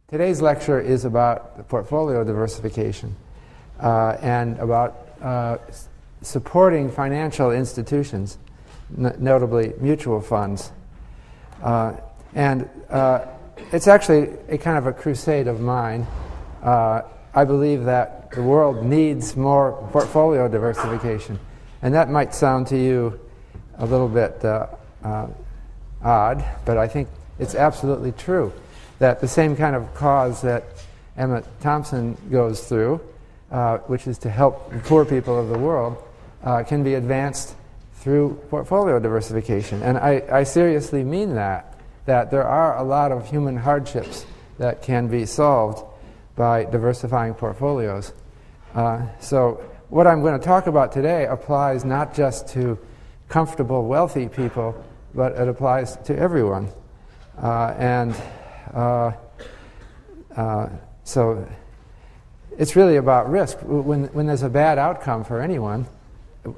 Today's lecture is about the portfolio diversification and about supporting financial institutions, notably mutual funds. It's actually a kind of a crusade of mine. I believe that the world needs more portfolio diversification. And that might sound to you a little bit odd, but I think it's absolutely true that the same kind of cause that Emmett Thompson goes through, which is to help the poor people of the world, can be advanced through portfolio diversification. And I seriously mean that there are a lot of human hardships that can be solved by diversifying portfolios. So what I'm going to talk about today applies not just to comfortable, wealthy people, but it applies to everyone. So it's really about risk. When there's a bad outcome for anyone,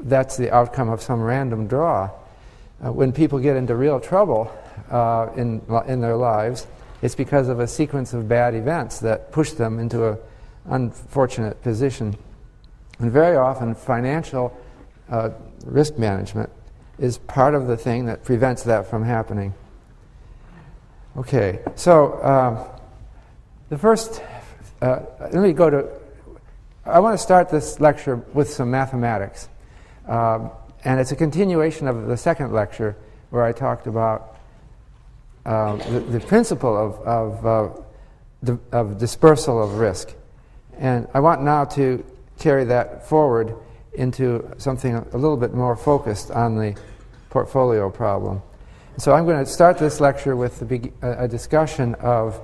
that's the outcome of some random draw. When people get into real trouble in their lives, it's because of a sequence of bad events that push them into an unfortunate position. And very often, financial risk management is part of the thing that prevents that from happening. Okay, so the first, let me go to, I want to start this lecture with some mathematics. And it's a continuation of the second lecture where I talked about the principle of dispersal of risk. And I want now to carry that forward into something a little bit more focused on the portfolio problem. So I'm going to start this lecture with a discussion of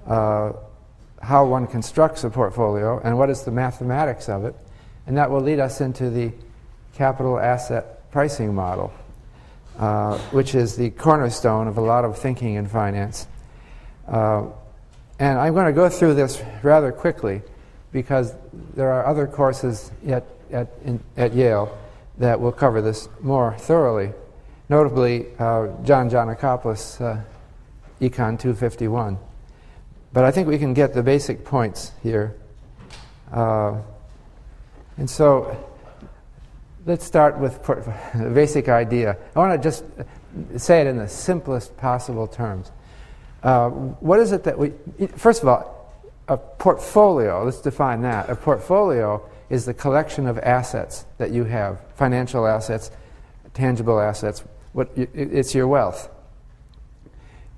how one constructs a portfolio and what is the mathematics of it. And that will lead us into the capital asset pricing model, which is the cornerstone of a lot of thinking in finance. And I'm going to go through this rather quickly because there are other courses at Yale that will cover this more thoroughly, notably John Giannakopoulos' Econ 251. But I think we can get the basic points here. And so let's start with the basic idea. I want to just say it in the simplest possible terms. What is it that first of all, a portfolio, let's define that. A portfolio is the collection of assets that you have, financial assets, tangible assets. It's your wealth.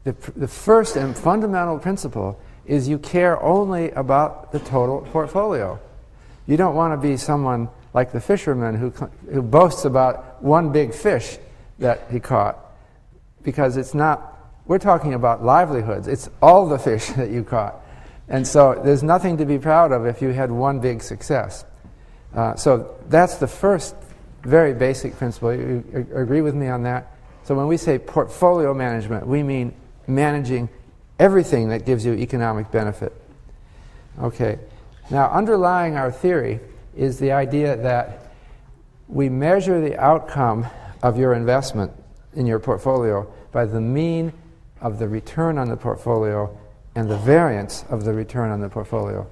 The first and fundamental principle is you care only about the total portfolio. You don't want to be someone like the fisherman who boasts about one big fish that he caught, because it's not, we're talking about livelihoods. It's all the fish that you caught. And so there's nothing to be proud of if you had one big success. So that's the first very basic principle. You agree with me on that? So when we say portfolio management, we mean managing everything that gives you economic benefit. Okay. Now, underlying our theory is the idea that we measure the outcome of your investment in your portfolio by the mean of the return on the portfolio and the variance of the return on the portfolio.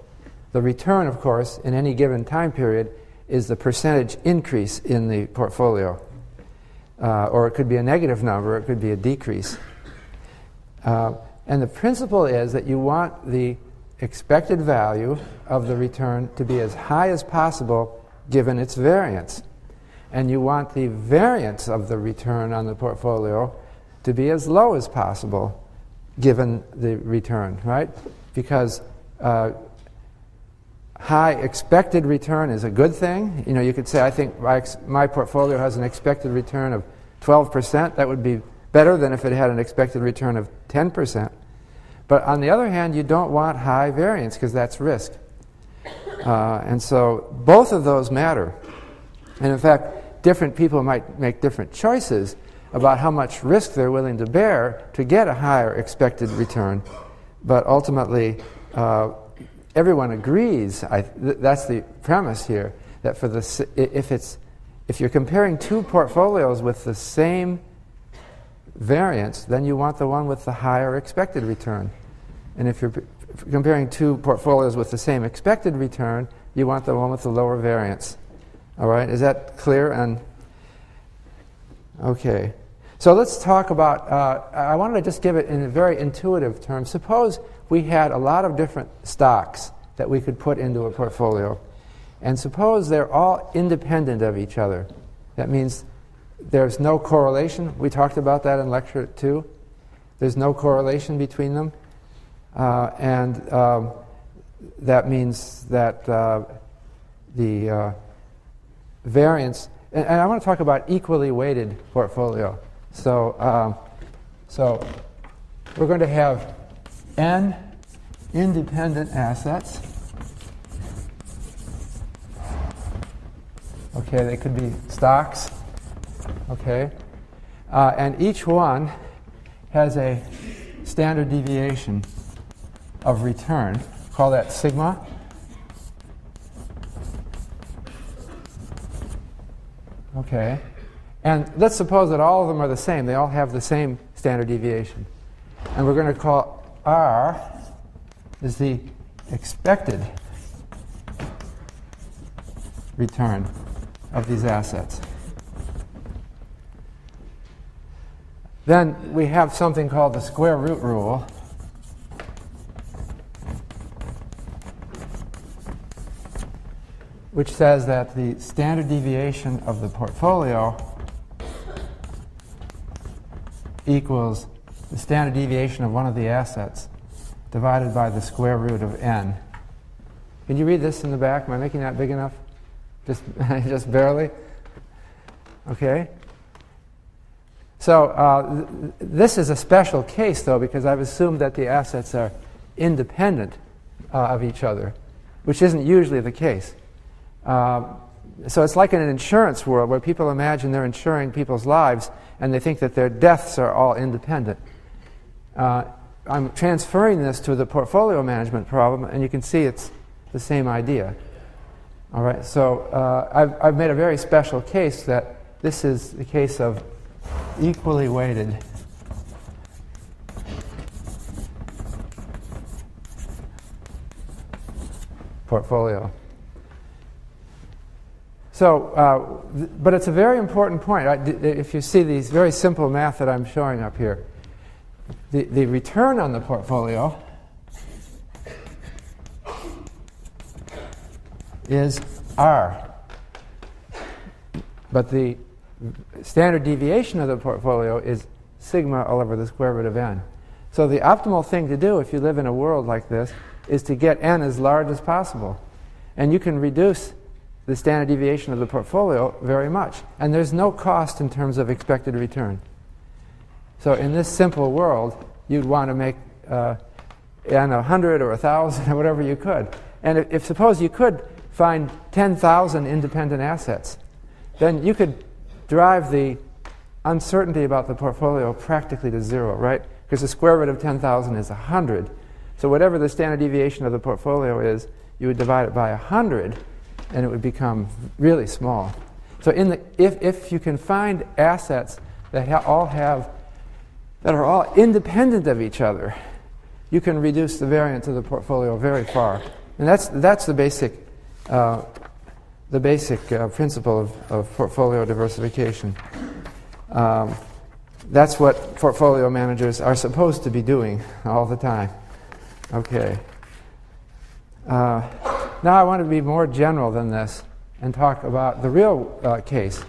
The return, of course, in any given time period is the percentage increase in the portfolio. Or it could be a negative number, it could be a decrease. And the principle is that you want the expected value of the return to be as high as possible given its variance. And you want the variance of the return on the portfolio to be as low as possible given the return, right? Because high expected return is a good thing. You know, you could say, I think my portfolio has an expected return of 12%. That would be better than if it had an expected return of 10%. But on the other hand, you don't want high variance because that's risk. And so both of those matter. And in fact, different people might make different choices about how much risk they're willing to bear to get a higher expected return. But ultimately, everyone agrees, that's the premise here, that if you're comparing two portfolios with the same variance, then you want the one with the higher expected return. And if you're comparing two portfolios with the same expected return, you want the one with the lower variance. All right, is that clear? And okay, so let's talk about, I wanted to just give it in a very intuitive term. Suppose we had a lot of different stocks that we could put into a portfolio. And suppose they're all independent of each other. That means there's no correlation. We talked about that in lecture 2. There's no correlation between them. And that means that the variance, and I want to talk about equally weighted portfolio. So we're going to have n independent assets. Okay, they could be stocks. Okay, and each one has a standard deviation of return. Call that sigma. Okay, and let's suppose that all of them are the same. They all have the same standard deviation. And we're going to call R is the expected return of these assets. Then we have something called the square root rule. Which says that the standard deviation of the portfolio equals the standard deviation of one of the assets divided by the square root of n. Can you read this in the back? Am I making that big enough? Just barely? Okay. So this is a special case, though, because I've assumed that the assets are independent of each other, which isn't usually the case. So it's like in an insurance world where people imagine they're insuring people's lives and they think that their deaths are all independent. I'm transferring this to the portfolio management problem, and you can see it's the same idea. All right, so I've made a very special case that this is the case of equally weighted portfolio. So, but it's a very important point. If you see these very simple math that I'm showing up here, the return on the portfolio is R. But the standard deviation of the portfolio is sigma all over the square root of n. So the optimal thing to do if you live in a world like this is to get n as large as possible. And you can reduce the standard deviation of the portfolio very much. And there's no cost in terms of expected return. So in this simple world, you'd want to make n 100 or 1,000 or whatever you could. And if suppose you could find 10,000 independent assets, then you could drive the uncertainty about the portfolio practically to zero, right? Because the square root of 10,000 is 100. So whatever the standard deviation of the portfolio is, you would divide it by 100, and it would become really small. So if you can find assets that that are all independent of each other, you can reduce the variance of the portfolio very far. And that's the basic principle of portfolio diversification. That's what portfolio managers are supposed to be doing all the time. Okay. Now I want to be more general than this and talk about the real case.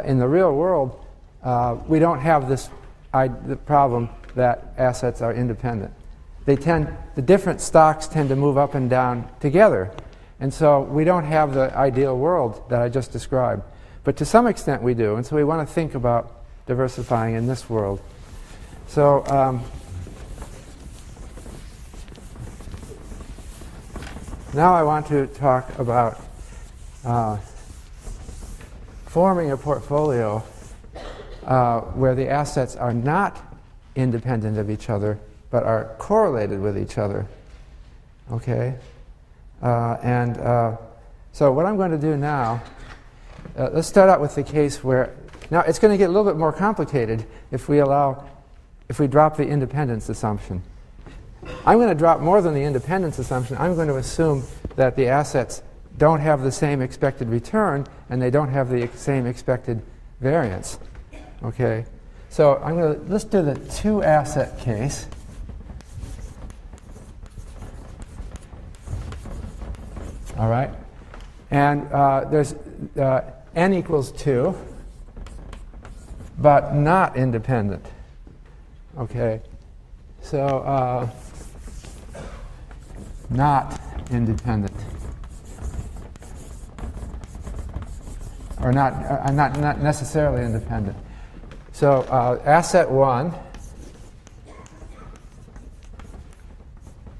In the real world, we don't have the problem that assets are independent. The different stocks tend to move up and down together. And so we don't have the ideal world that I just described. But to some extent we do. And so we want to think about diversifying in this world. So now I want to talk about forming a portfolio where the assets are not independent of each other, but are correlated with each other. Okay? So what I'm going to do now, let's start out with the case where, now it's going to get a little bit more complicated if we drop the independence assumption. I'm going to drop more than the independence assumption. I'm going to assume that the assets don't have the same expected return and they don't have the same expected variance. Okay, so let's do the 2-asset case. All right, and there's n equals 2, but not independent. Okay, so not independent, or not necessarily independent. So asset 1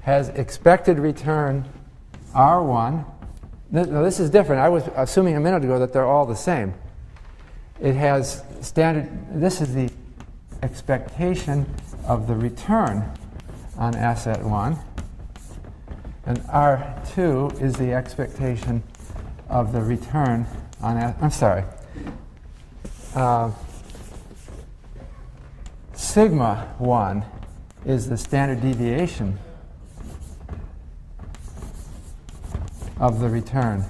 has expected return R1. Now this is different. I was assuming a minute ago that they're all the same. It has standard. This is the expectation of the return on asset 1, and R2 is the expectation of the return on sigma 1 is the standard deviation of the return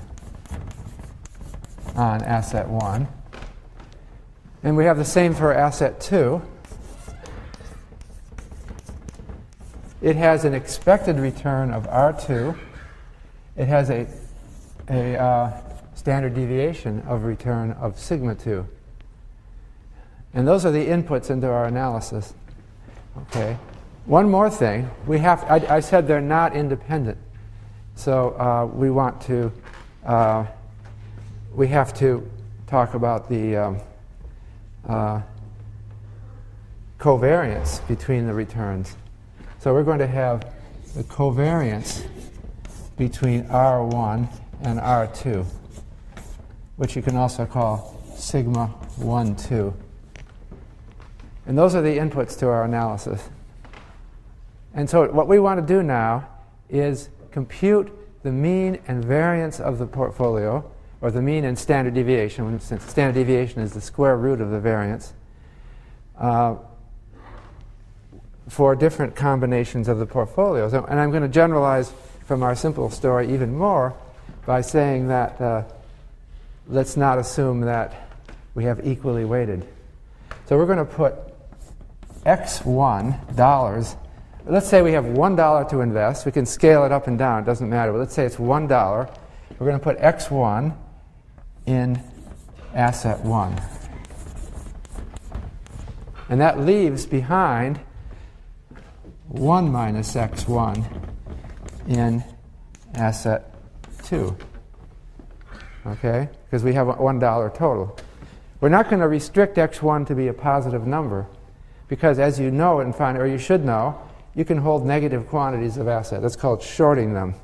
on asset 1. And we have the same for asset 2. It has an expected return of R2. It has a standard deviation of return of sigma 2. And those are the inputs into our analysis. Okay. One more thing. I said they're not independent. So we have to talk about the covariance between the returns. So we're going to have the covariance between R1 and R2, which you can also call sigma 1, 2. And those are the inputs to our analysis. And so what we want to do now is compute the mean and variance of the portfolio, or the mean and standard deviation, since standard deviation is the square root of the variance, for different combinations of the portfolios. And I'm going to generalize from our simple story even more by saying that let's not assume that we have equally weighted. So we're going to put x1 dollars. Let's say we have $1 to invest. We can scale it up and down. It doesn't matter. But let's say it's $1. We're going to put x1 in asset 1. And that leaves behind 1 minus x1 in asset 2. Okay? Because we have $1 total. We're not going to restrict x1 to be a positive number, because as you know and find, or you should know, you can hold negative quantities of asset. That's called shorting them.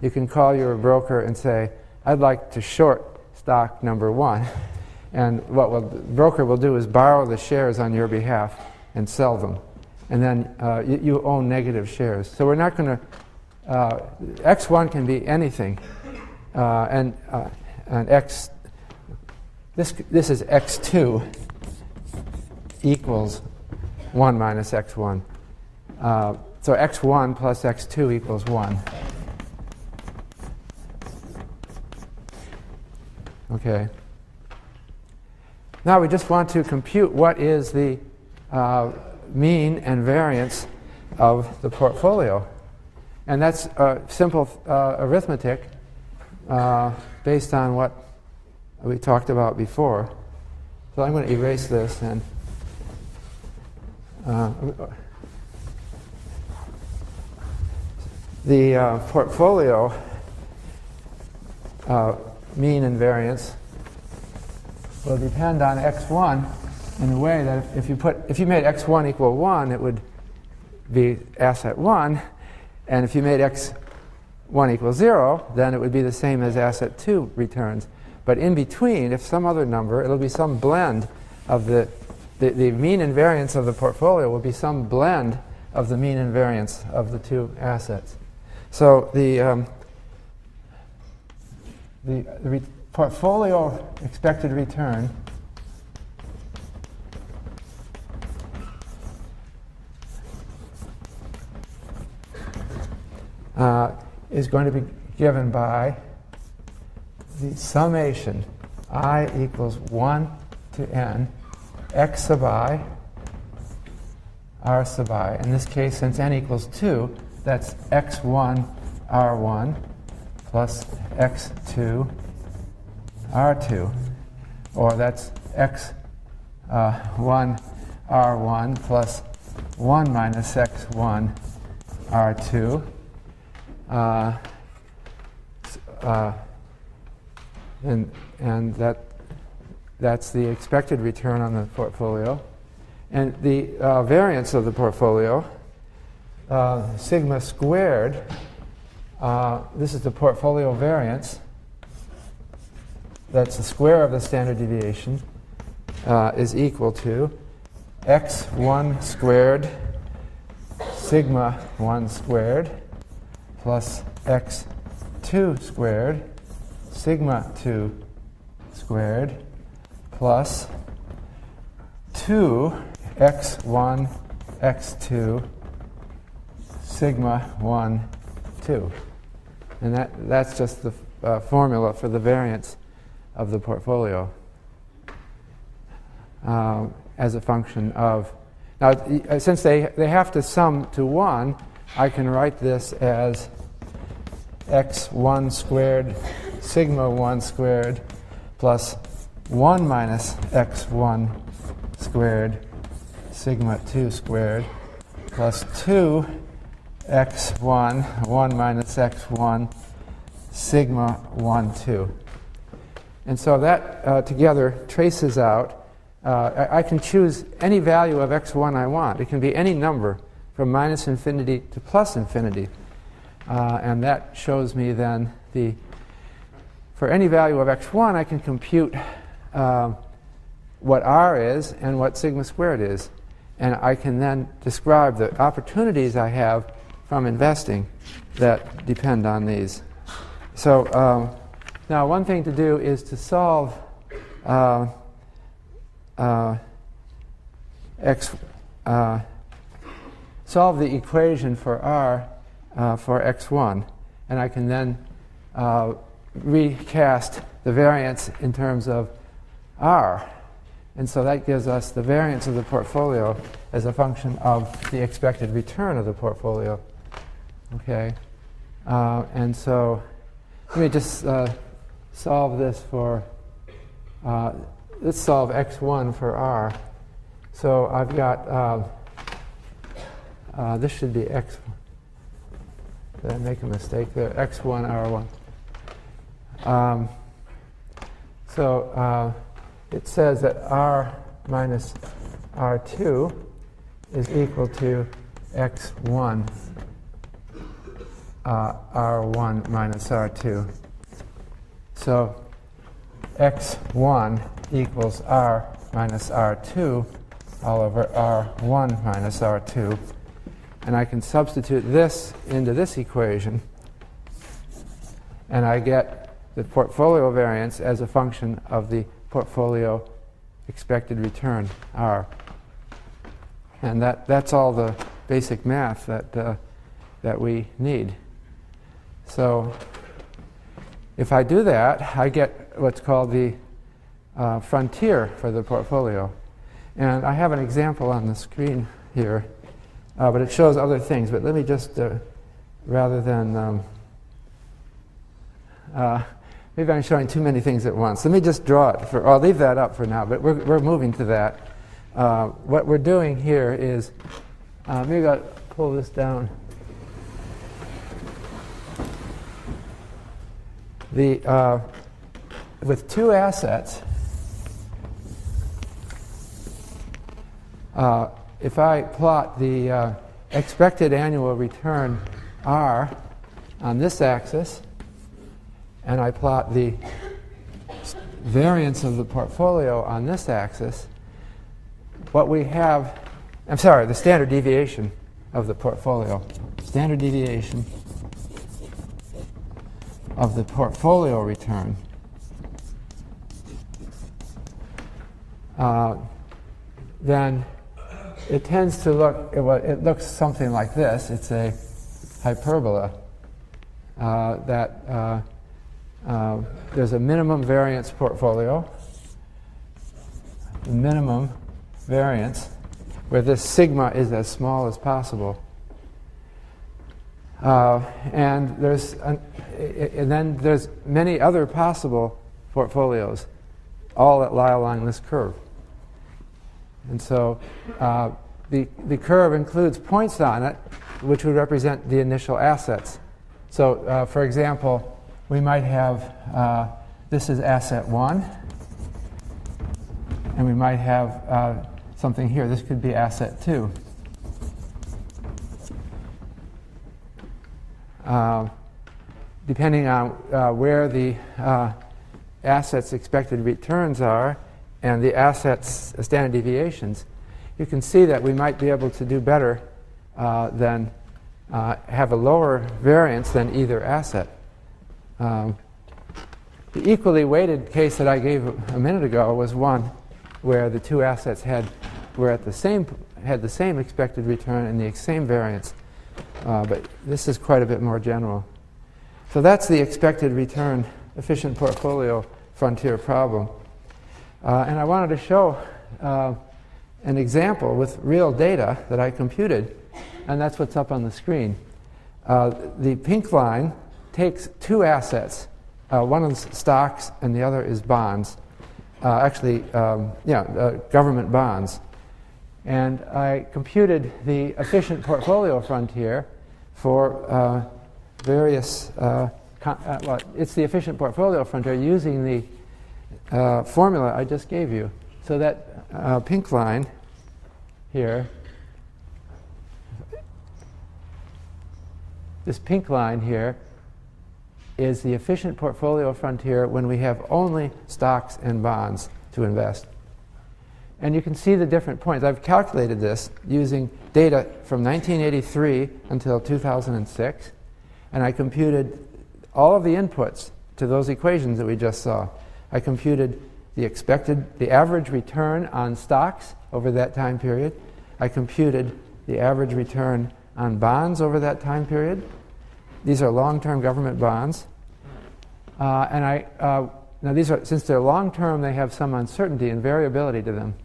You can call your broker and say, I'd like to short stock number 1. And what the broker will do is borrow the shares on your behalf and sell them. And then you own negative shares. So we're not going to, x1 can be anything. And this is x2 equals 1 minus x1. So x1 plus x2 equals 1. Okay. Now we just want to compute what is the mean and variance of the portfolio. And that's simple arithmetic based on what we talked about before. So I'm going to erase this and the portfolio mean and variance will depend on x1 in the way that if you made x1 equal 1, it would be asset 1, and if you made x1 equal 0, then it would be the same as asset 2 returns. But in between, if some other number, it'll be some blend of the mean and variance of the portfolio will be some blend of the mean and variance of the two assets. So the portfolio expected return is going to be given by the summation I equals 1 to n x sub I r sub I. In this case, since n equals 2, that's x1 r1 plus x2 r2. Or that's x1 r1 plus 1 minus x1 r2. And that's the expected return on the portfolio. And the variance of the portfolio, sigma squared, this is the portfolio variance. That's the square of the standard deviation, is equal to x1 squared sigma 1 squared plus x2 squared sigma 2 squared plus 2 x1 x2 sigma 1 2. And that's just the formula for the variance of the portfolio as a function of... Now, since they have to sum to 1, I can write this as x1 squared sigma 1 squared plus 1 minus x1 squared sigma 2 squared plus 2 x1 1 minus x1 sigma 1 2. And so that together traces out, I can choose any value of x1 I want. It can be any number from minus infinity to plus infinity. And that shows me then for any value of x1, I can compute what r is and what sigma squared is. And I can then describe the opportunities I have from investing that depend on these. So now one thing to do is to solve solve the equation for r for x1, and I can then recast the variance in terms of r. And so that gives us the variance of the portfolio as a function of the expected return of the portfolio. Okay, and so let me just solve this for, let's solve x1 for r. So I've got, this should be x1. Did I make a mistake there? x1, r1. So it says that r minus r2 is equal to x1 r1 minus r2. So x1 equals r minus r2 all over r1 minus r2. And I can substitute this into this equation, and I get the portfolio variance as a function of the portfolio expected return, r. And that's all the basic math that we need. So if I do that, I get what's called the frontier for the portfolio. And I have an example on the screen here, but it shows other things. But let me just, rather than, maybe I'm showing too many things at once. Let me just draw it. I'll leave that up for now, but we're moving to that. What we're doing here is, maybe I'll pull this down. With two assets, if I plot the expected annual return r on this axis, and I plot the variance of the portfolio on this axis, what we have, the standard deviation of the portfolio. Standard deviation of the portfolio return. Then it tends to look, it looks something like this. It's a hyperbola. that there's a minimum variance portfolio, minimum variance, where this sigma is as small as possible. And then there's many other possible portfolios, all that lie along this curve. And so the curve includes points on it, which would represent the initial assets. So, for example, we might have this is asset 1, and we might have something here. This could be asset 2. Depending on where the assets' expected returns are and the assets' standard deviations, you can see that we might be able to do better than have a lower variance than either asset. The equally weighted case that I gave a minute ago was one where the two assets had the same expected return and the same variance. But this is quite a bit more general. So that's the expected return efficient portfolio frontier problem. And I wanted to show an example with real data that I computed, and that's what's up on the screen. The pink line takes two assets. One is stocks and the other is bonds. Government bonds. And I computed the efficient portfolio frontier for various, it's the efficient portfolio frontier using the formula I just gave you. So that pink line here, this pink line here is the efficient portfolio frontier when we have only stocks and bonds to invest. And you can see the different points. I've calculated this using data from 1983 until 2006, and I computed all of the inputs to those equations that we just saw. I computed the average return on stocks over that time period. I computed the average return on bonds over that time period. These are long-term government bonds. Now these are, since they're long-term, they have some uncertainty and variability to them.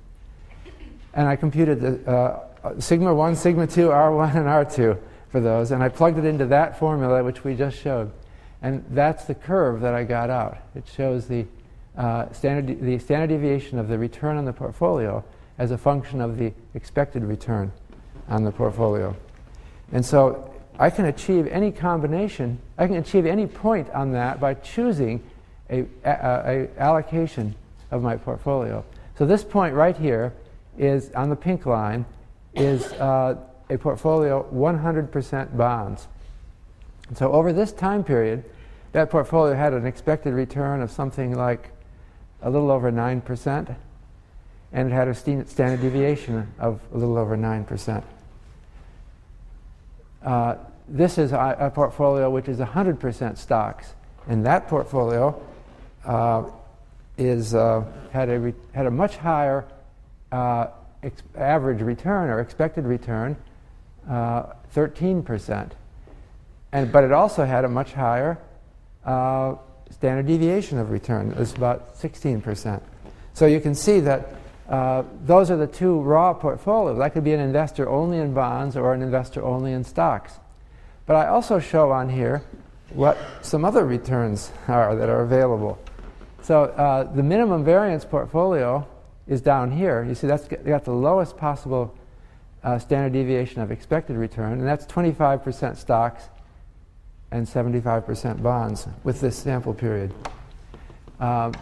And I computed the sigma 1, sigma 2, R1, and R2 for those, and I plugged it into that formula which we just showed. And that's the curve that I got out. It shows the standard deviation of the return on the portfolio as a function of the expected return on the portfolio. And so I can achieve any combination, I can achieve any point on that by choosing a allocation of my portfolio. So this point right here is, on the pink line, is a portfolio 100% bonds. And so over this time period, that portfolio had an expected return of something like a little over 9%, and it had a standard deviation of a little over 9%. This is a portfolio which is 100% stocks, and that portfolio had a much higher average return or expected return, 13%, but it also had a much higher standard deviation of return. It was about 16%. So you can see that those are the two raw portfolios. I could be an investor only in bonds or an investor only in stocks. But I also show on here what some other returns are that are available. So the minimum variance portfolio is down here. You see that's got the lowest possible standard deviation of expected return, and that's 25% stocks and 75% bonds with this sample period. But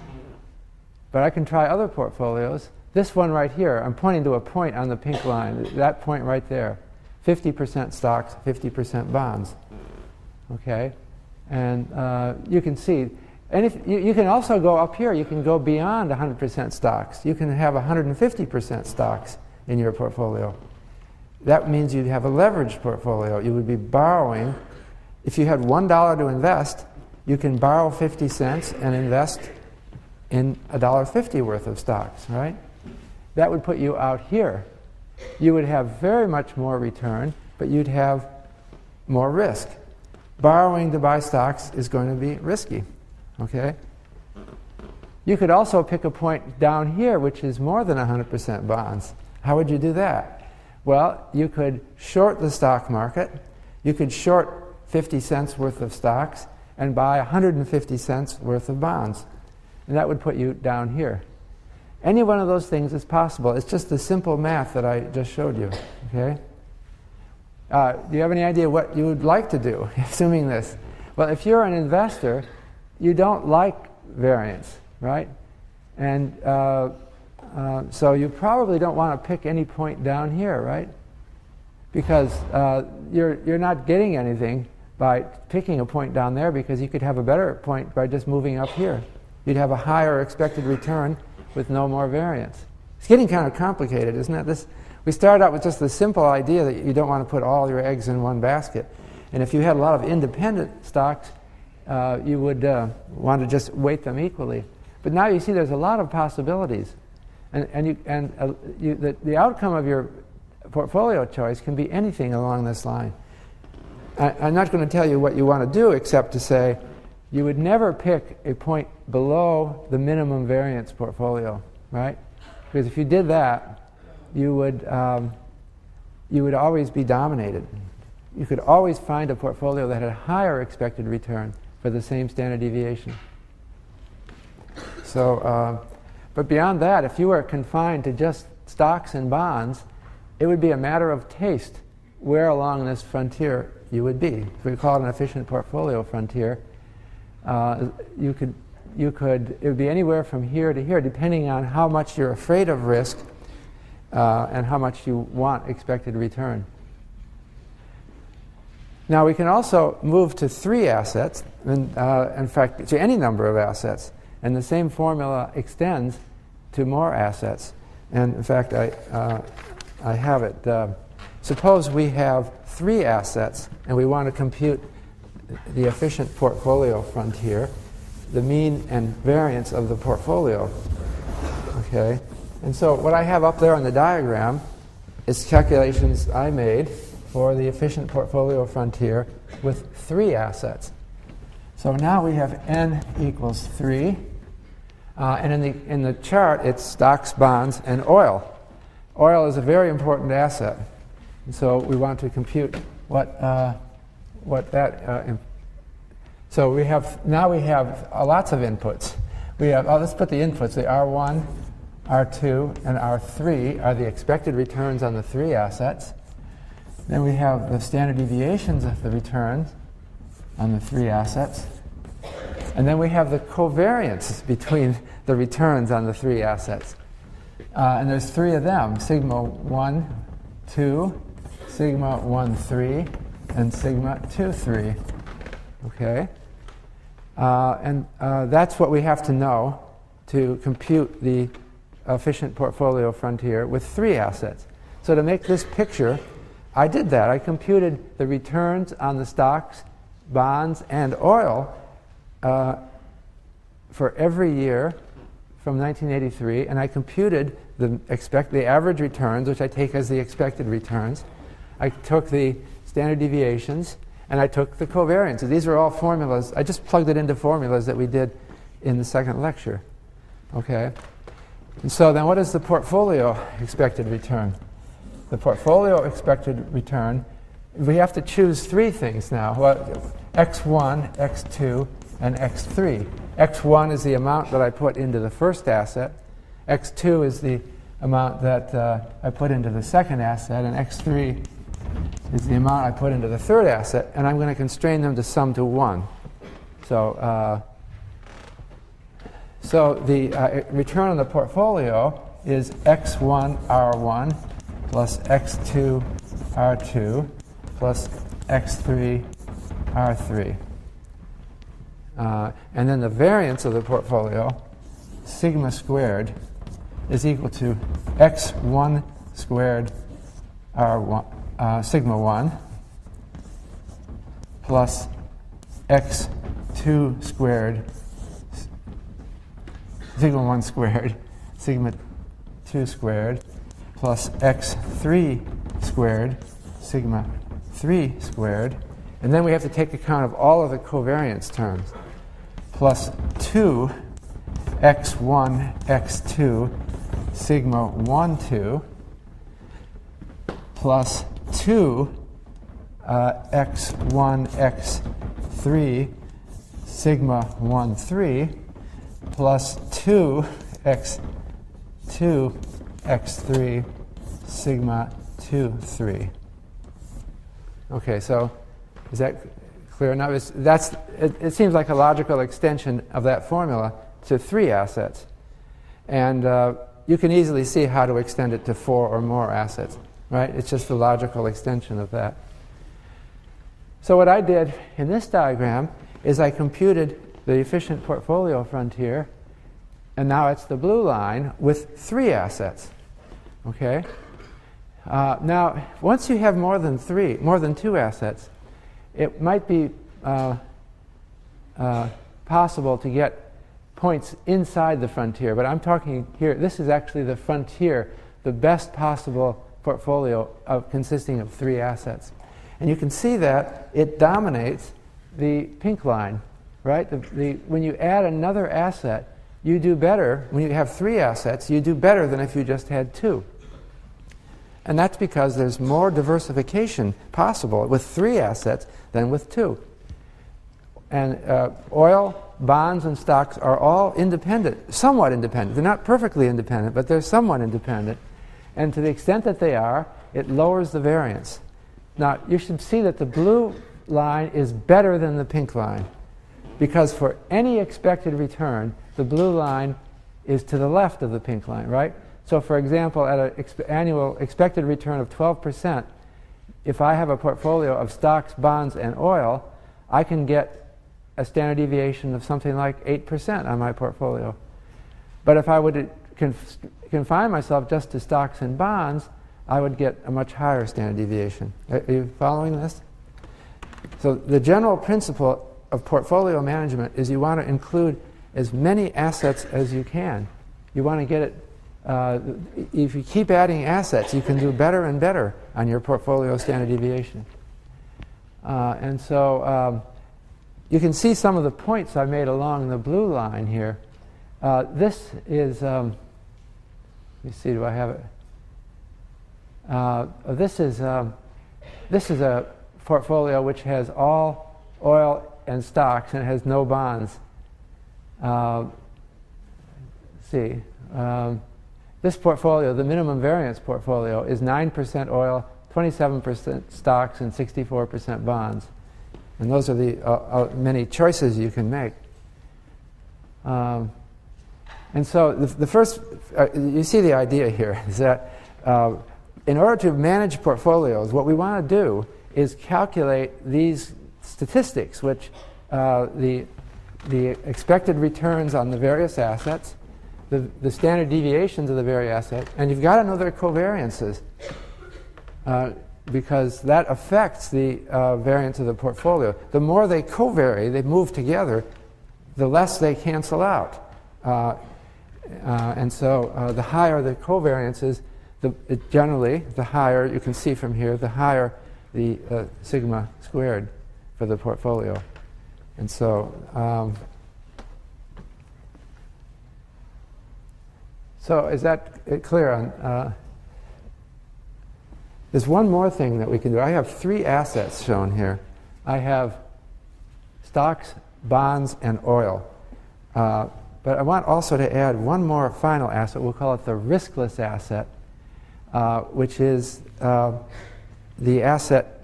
I can try other portfolios. This one right here, I'm pointing to a point on the pink line, that point right there. 50% stocks, 50% bonds. Okay? And you can see, and if you can also go up here, you can go beyond 100% stocks. You can have 150% stocks in your portfolio. That means you'd have a leveraged portfolio. You would be borrowing. If you had $1 to invest, you can borrow 50 cents and invest in $1.50 worth of stocks, right? That would put you out here. You would have very much more return, but you'd have more risk. borrowing to buy stocks is going to be risky. Okay? You could also pick a point down here which is more than 100% bonds. How would you do that? Well, you could short the stock market. You could short 50 cents worth of stocks and buy 150 cents worth of bonds. And that would put you down here. Any one of those things is possible. It's just the simple math that I just showed you. Okay? Do you have any idea what you would like to do, assuming this? Well, if you're an investor, you don't like variance, right? And so you probably don't want to pick any point down here, right? Because you're not getting anything by picking a point down there, because you could have a better point by just moving up here. You'd have a higher expected return with no more variance. It's getting kind of complicated, isn't it? We started out with just the simple idea that you don't want to put all your eggs in one basket. And if you had a lot of independent stocks, you would want to just weight them equally. But now you see there's a lot of possibilities. And the outcome of your portfolio choice can be anything along this line. I'm not going to tell you what you want to do, except to say you would never pick a point below the minimum variance portfolio, right? Because if you did that, you would always be dominated. You could always find a portfolio that had a higher expected return for the same standard deviation. So, but beyond that, if you were confined to just stocks and bonds, it would be a matter of taste where along this frontier you would be. If we call it an efficient portfolio frontier, it would be anywhere from here to here, depending on how much you're afraid of risk and how much you want expected return. Now we can also move to 3 assets, and in fact to any number of assets, and the same formula extends to more assets. And in fact I have it. Suppose we have 3 assets and we want to compute the efficient portfolio frontier, the mean and variance of the portfolio. Okay? And so what I have up there on the diagram is calculations I made for the efficient portfolio frontier with 3 assets. So now we have n equals 3. And in the chart, it's stocks, bonds, and oil. Oil is a very important asset. And so we want to compute what that. So we have lots of inputs. We have let's put the inputs. The R1, R2, and R3 are the expected returns on the 3 assets. Then we have the standard deviations of the returns on the 3 assets. And then we have the covariance between the returns on the 3 assets. And there's 3 of them: sigma 1, 2, sigma 1, 3, and sigma 2, 3. Okay? And that's what we have to know to compute the efficient portfolio frontier with 3 assets. So to make this picture, I did that. I computed the returns on the stocks, bonds, and oil for every year from 1983, and I computed the average returns, which I take as the expected returns. I took the standard deviations, and I took the covariances. These are all formulas. I just plugged it into formulas that we did in the second lecture. Okay? And so then what is the portfolio expected return? The portfolio expected return, we have to choose 3 things now. Well, x1, x2, and x3. x1 is the amount that I put into the first asset. x2 is the amount that I put into the second asset, and x3 is the amount I put into the third asset, and I'm going to constrain them to sum to 1. So the return on the portfolio is x1 r1 plus x2 r2 plus x3 r3. And then the variance of the portfolio, sigma squared, is equal to x1 squared r1 sigma 1 plus x2 squared sigma 1 squared sigma 2 squared plus x3 squared sigma 3 squared, And then we have to take account of all of the covariance terms. Plus 2 x1, x2, sigma 1, 2, plus 2 x1, x3, sigma 1, 3, plus 2 x2, x3, sigma 2, 3. Okay, so is that clear enough? It seems like a logical extension of that formula to 3 assets. And you can easily see how to extend it to 4 or more assets, right? It's just a logical extension of that. So what I did in this diagram is I computed the efficient portfolio frontier, and now it's the blue line with 3 assets. Okay? Now, once you have more than 2 assets, it might be possible to get points inside the frontier, but I'm talking here, this is actually the frontier, the best possible portfolio consisting of 3 assets. And you can see that it dominates the pink line, right? When you add another asset, you do better. When you have 3 assets, you do better than if you just had 2. And that's because there's more diversification possible with 3 assets than with 2. And oil, bonds, and stocks are all independent, somewhat independent. They're not perfectly independent, but they're somewhat independent. And to the extent that they are, it lowers the variance. Now, you should see that the blue line is better than the pink line, because for any expected return, the blue line is to the left of the pink line, right? So, for example, at an annual expected return of 12%, if I have a portfolio of stocks, bonds, and oil, I can get a standard deviation of something like 8% on my portfolio. But if I would confine myself just to stocks and bonds, I would get a much higher standard deviation. Are you following this? So the general principle of portfolio management is you want to include as many assets as you can. You want to get it, if you keep adding assets, you can do better and better on your portfolio standard deviation. And so you can see some of the points I made along the blue line here. This is, let me see, do I have it? This is a portfolio which has all oil and stocks, and it has no bonds. This portfolio, the minimum variance portfolio, is 9% oil, 27% stocks, and 64% bonds. And those are the many choices you can make. And so the first, you see the idea here, is that in order to manage portfolios, what we want to do is calculate these statistics, which the expected returns on the various assets, the standard deviations of the various assets, and you've got to know their covariances, because that affects the variance of the portfolio. The more they covary, they move together, the less they cancel out. And so the higher the covariances, generally, the higher, you can see from here, the higher the sigma squared for the portfolio. And so, so is that clear on? There's one more thing that we can do. I have 3 assets shown here. I have stocks, bonds, and oil. But I want also to add one more final asset. We'll call it the riskless asset, which is the asset.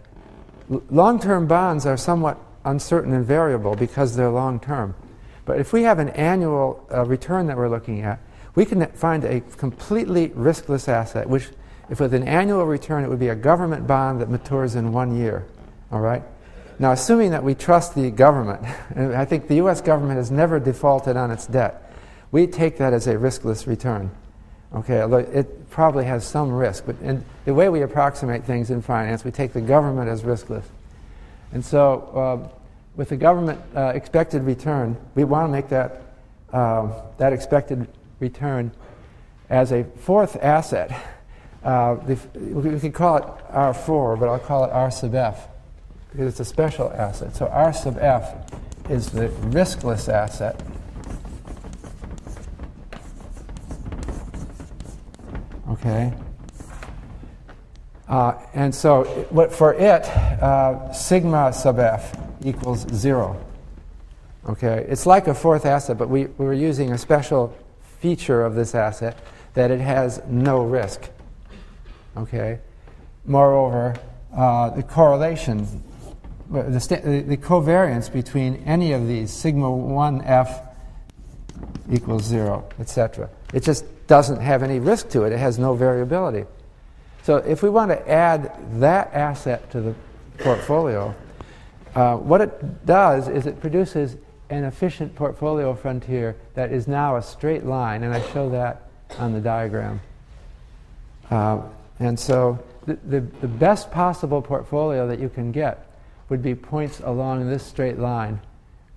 Long-term bonds are somewhat uncertain and variable because they're long-term. But if we have an annual return that we're looking at, we can find a completely riskless asset, which, if with an annual return, it would be a government bond that matures in 1 year. All right? Now, assuming that we trust the government, and I think the U.S. government has never defaulted on its debt, we take that as a riskless return. Okay, although it probably has some risk, but in the way we approximate things in finance, we take the government as riskless. And so, with the government expected return, we want to make that that expected return as a 4th asset. We could call it R4, but I'll call it R sub F. because it's a special asset. So R sub F is the riskless asset. Okay. And so for it, sigma sub F equals 0. Okay. It's like a fourth asset, but we were using a special feature of this asset that it has no risk. Okay. Moreover, the correlation, the covariance between any of these, sigma 1F equals 0, etc. It just doesn't have any risk to it. It has no variability. So if we want to add that asset to the portfolio, what it does is it produces an efficient portfolio frontier that is now a straight line, and I show that on the diagram. And so the best possible portfolio that you can get would be points along this straight line,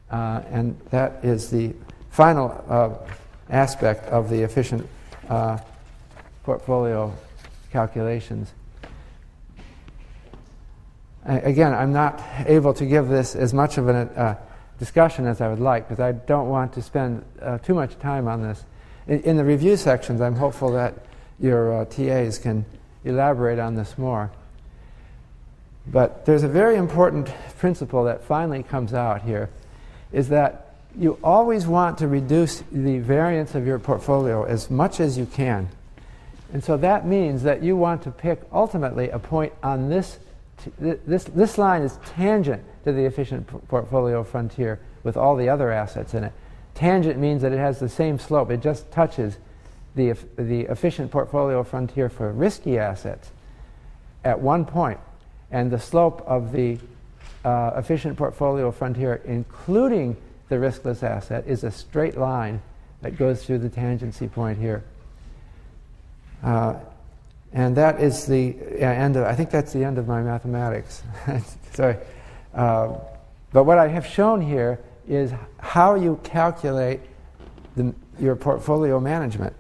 and that is the final aspect of the efficient portfolio calculations. Again, I'm not able to give this as much of a discussion as I would like, because I don't want to spend too much time on this. In the review sections, I'm hopeful that your TAs can elaborate on this more. But there's a very important principle that finally comes out here, is that you always want to reduce the variance of your portfolio as much as you can. And so that means that you want to pick ultimately a point on this. This line is tangent to the efficient portfolio frontier with all the other assets in it. Tangent means that it has the same slope. It just touches the efficient portfolio frontier for risky assets at one point. And the slope of the efficient portfolio frontier, including the riskless asset, is a straight line that goes through the tangency point here. And that is the end of, I think that's the end of my mathematics. Sorry. But what I have shown here is how you calculate your portfolio management.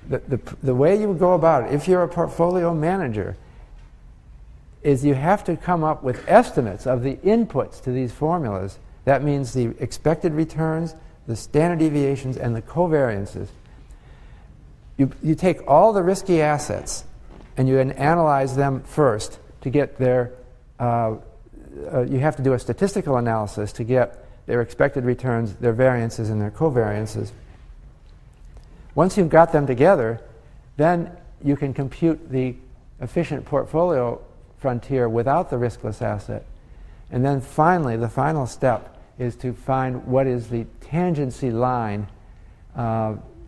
The way you go about it, if you're a portfolio manager, is you have to come up with estimates of the inputs to these formulas. That means the expected returns, the standard deviations, and the covariances. You take all the risky assets and you analyze them first to get their, you have to do a statistical analysis to get their expected returns, their variances, and their covariances. Once you've got them together, then you can compute the efficient portfolio frontier without the riskless asset. And then finally, the final step is to find what is the tangency line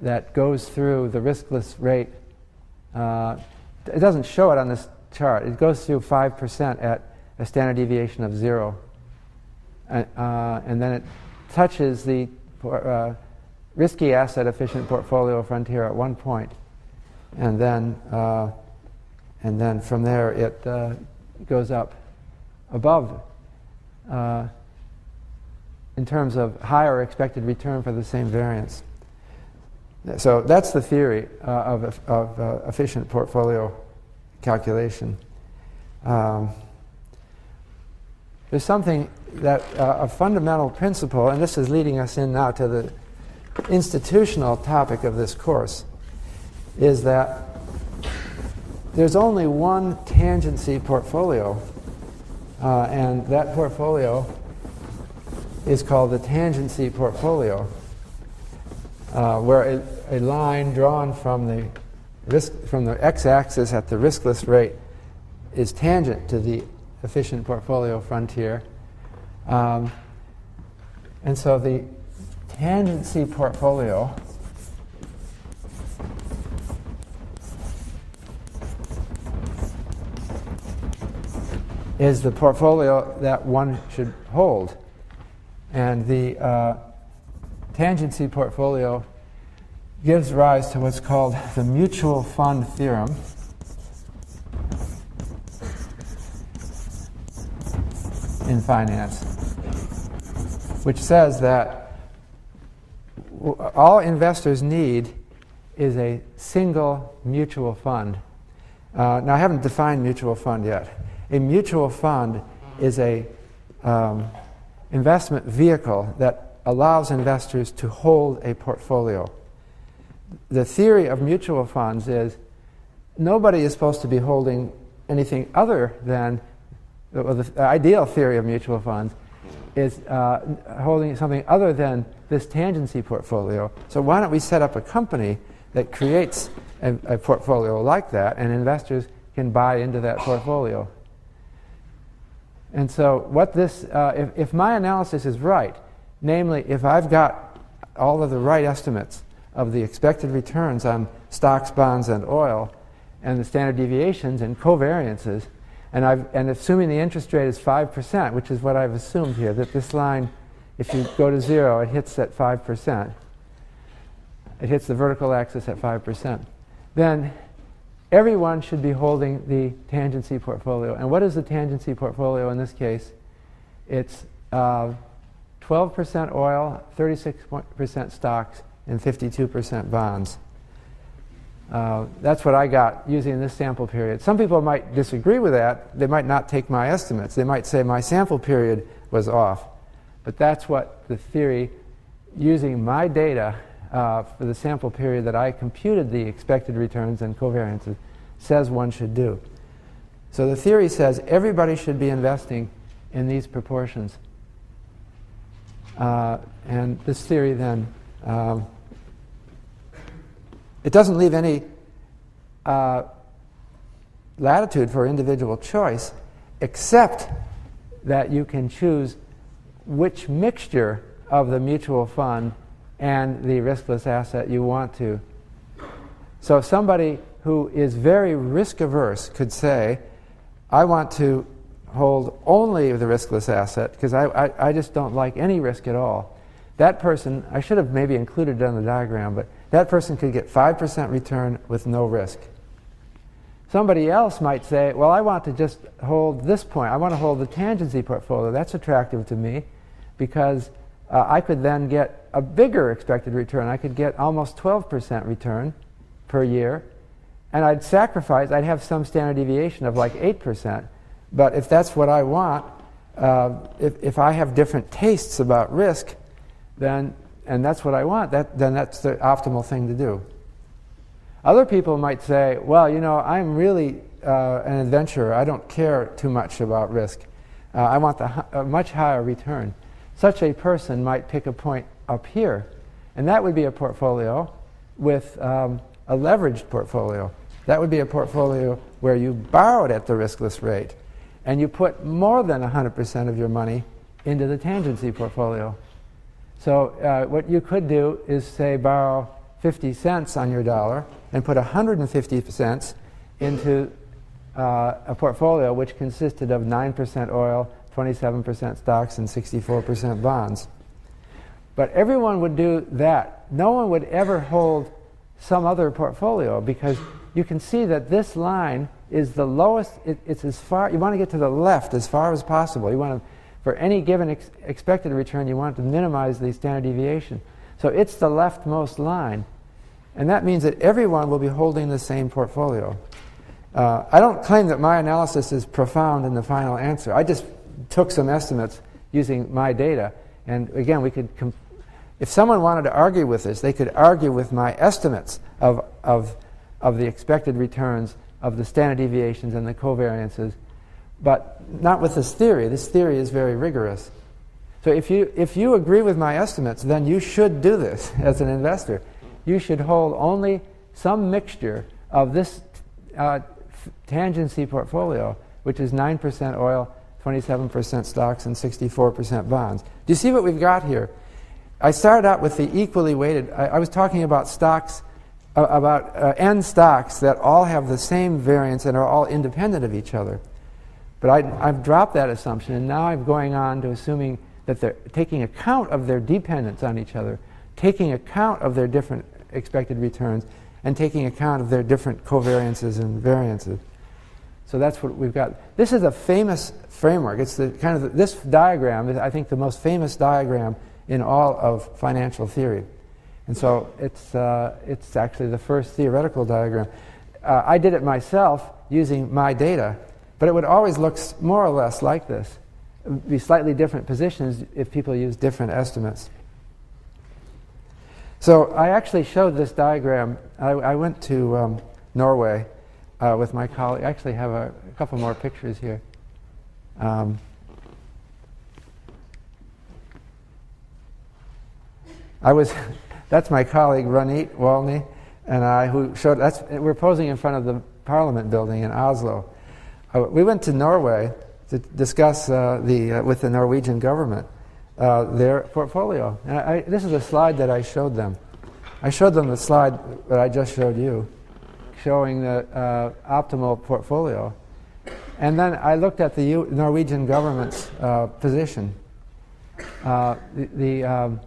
that goes through the riskless rate. It doesn't show it on this chart. It goes through 5% at a standard deviation of 0. And then it touches the risky asset efficient portfolio frontier at one point. And then from there it goes up above in terms of higher expected return for the same variance. So that's the theory of efficient portfolio calculation. There's something that a fundamental principle, and this is leading us in now to the institutional topic of this course, is that there's only one tangency portfolio, and that portfolio is called the tangency portfolio, where a line drawn from the x-axis at the riskless rate is tangent to the efficient portfolio frontier. And so the tangency portfolio is the portfolio that one should hold. And the tangency portfolio gives rise to what's called the mutual fund theorem. In finance, which says that all investors need is a single mutual fund. Now, I haven't defined mutual fund yet. A mutual fund is a investment vehicle that allows investors to hold a portfolio. The theory of mutual funds is nobody is supposed to be holding anything other than, well, the ideal theory of mutual funds is holding something other than this tangency portfolio. So why don't we set up a company that creates a portfolio like that, and investors can buy into that portfolio. And so what this, if my analysis is right, namely if I've got all of the right estimates of the expected returns on stocks, bonds, and oil, and the standard deviations and covariances, and assuming the interest rate is 5%, which is what I've assumed here, that this line, if you go to 0, it hits at 5%. It hits the vertical axis at 5%. Then everyone should be holding the tangency portfolio. And what is the tangency portfolio in this case? It's 12% oil, 36% stocks, and 52% bonds. That's what I got using this sample period. Some people might disagree with that. They might not take my estimates. They might say my sample period was off. But that's what the theory, using my data for the sample period that I computed the expected returns and covariances, says one should do. So the theory says everybody should be investing in these proportions. And this theory then, it doesn't leave any latitude for individual choice, except that you can choose which mixture of the mutual fund and the riskless asset you want to. So somebody who is very risk averse could say, I want to hold only the riskless asset because I just don't like any risk at all. That person, I should have maybe included it on the diagram, but that person could get 5% return with no risk. Somebody else might say, well, I want to just hold this point. I want to hold the tangency portfolio. That's attractive to me because I could then get a bigger expected return. I could get almost 12% return per year. And I'd have some standard deviation of like 8%. But if that's what I want, if I have different tastes about risk, then, and that's what I want, then that's the optimal thing to do. Other people might say, well, you know, I'm really an adventurer. I don't care too much about risk. I want a much higher return. Such a person might pick a point up here, and that would be a portfolio with a leveraged portfolio. That would be a portfolio where you borrowed at the riskless rate, and you put more than 100% of your money into the tangency portfolio. So what you could do is, say, borrow 50 cents on your dollar and put 150 cents into a portfolio which consisted of 9% oil, 27% stocks, and 64% bonds. But everyone would do that. No one would ever hold some other portfolio because you can see that this line is the lowest. It's as far, you want to get to the left as far as possible. You want to, for any given expected return, you want to minimize the standard deviation. So it's the leftmost line. And that means that everyone will be holding the same portfolio. I don't claim that my analysis is profound in the final answer. I just took some estimates using my data. And again, we could, if someone wanted to argue with this, they could argue with my estimates of the expected returns, of the standard deviations and the covariances, but not with this theory. This theory is very rigorous. So if you agree with my estimates, then you should do this as an investor. You should hold only some mixture of this tangency portfolio, which is 9% oil, 27% stocks, and 64% bonds. Do you see what we've got here? I started out with the equally weighted. I was talking about stocks, about N stocks that all have the same variance and are all independent of each other. But I've dropped that assumption, and now I'm going on to assuming that they're taking account of their dependence on each other, taking account of their different expected returns, and taking account of their different covariances and variances. So that's what we've got. This is a famous framework. It's the kind of this diagram is, I think, the most famous diagram in all of financial theory. And so it's actually the first theoretical diagram. I did it myself using my data, but it would always look more or less like this. be slightly different positions if people use different estimates. So I actually showed this diagram. I went to Norway with my colleague. I actually have a couple more pictures here. That's my colleague Ronit Walny and I, who showed. We're posing in front of the Parliament building in Oslo. We went to Norway to discuss with the Norwegian government their portfolio. And this is a slide that I showed them. I showed them the slide that I just showed you, showing the optimal portfolio. And then I looked at the Norwegian government's position. The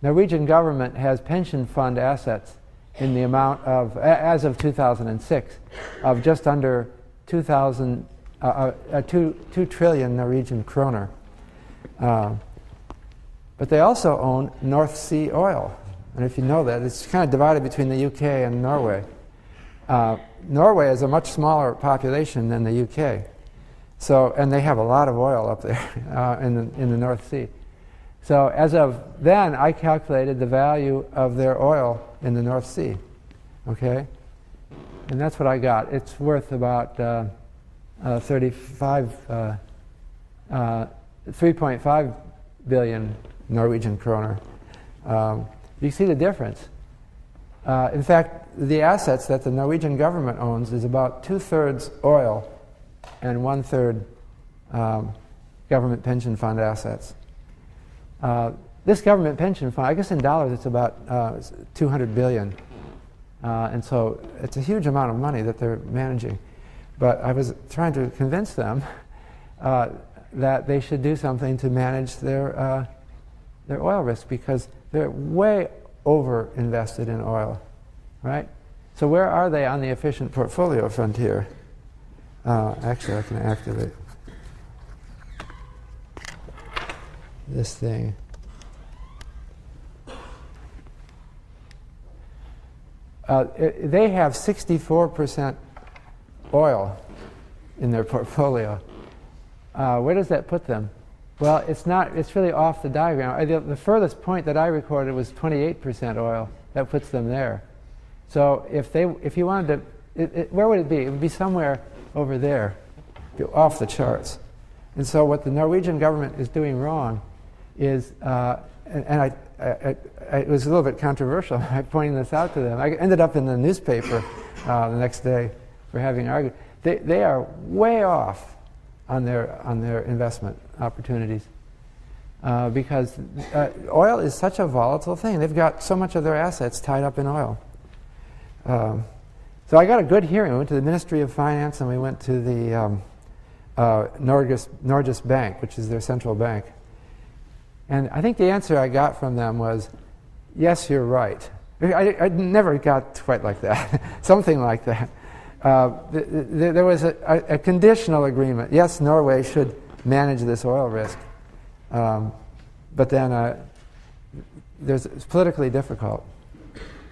Norwegian government has pension fund assets in the amount of, as of 2006, of just under 2 trillion Norwegian kroner. But they also own North Sea oil. And if you know that, it's kind of divided between the UK and Norway. Norway has a much smaller population than the UK. So, and they have a lot of oil up there in the North Sea. So as of then, I calculated the value of their oil in the North Sea. Okay? And that's what I got. It's worth about 3.5 billion Norwegian kroner. You see the difference. In fact, the assets that the Norwegian government owns is about 2/3 oil and 1/3 government pension fund assets. This government pension fund, I guess in dollars it's about 200 billion. And so it's a huge amount of money that they're managing. But I was trying to convince them that they should do something to manage their oil risk, because they're way over invested in oil, right? So where are they on the efficient portfolio frontier? Actually, I can activate this thing. They have 64% oil in their portfolio. Where does that put them? Well, it's not. It's really off the diagram. The furthest point that I recorded was 28% oil. That puts them there. So if you wanted to, where would it be? It would be somewhere over there, off the charts. And so what the Norwegian government is doing wrong is, it was a little bit controversial. I'm pointing this out to them. I ended up in the newspaper the next day for having argued. They are way off on their investment opportunities because oil is such a volatile thing. They've got so much of their assets tied up in oil. So I got a good hearing. We went to the Ministry of Finance and we went to the Norges Bank, which is their central bank. And I think the answer I got from them was, yes, you're right. I never got quite like that. Something like that. There was a conditional agreement. Yes, Norway should manage this oil risk. But then it's politically difficult.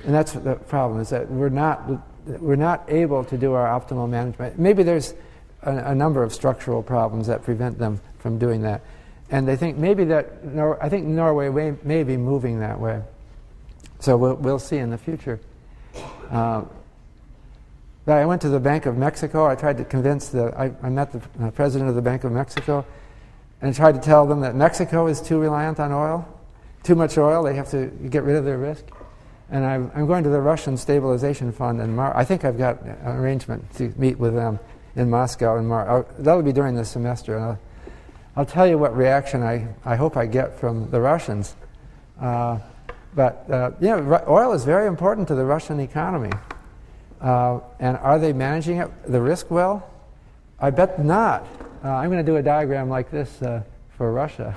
And that's the problem, is that we're not able to do our optimal management. Maybe there's a number of structural problems that prevent them from doing that. And they think maybe I think Norway may be moving that way. So we'll see in the future. I went to the Bank of Mexico. I tried to convince I met the president of the Bank of Mexico and tried to tell them that Mexico is too reliant on oil, too much oil. They have to get rid of their risk. And I'm going to the Russian Stabilization Fund in March. I think I've got an arrangement to meet with them in Moscow in March. That'll be during this semester. And I'll tell you what reaction I hope I get from the Russians. Oil is very important to the Russian economy. And are they managing the risk well? I bet not. I'm going to do a diagram like this for Russia.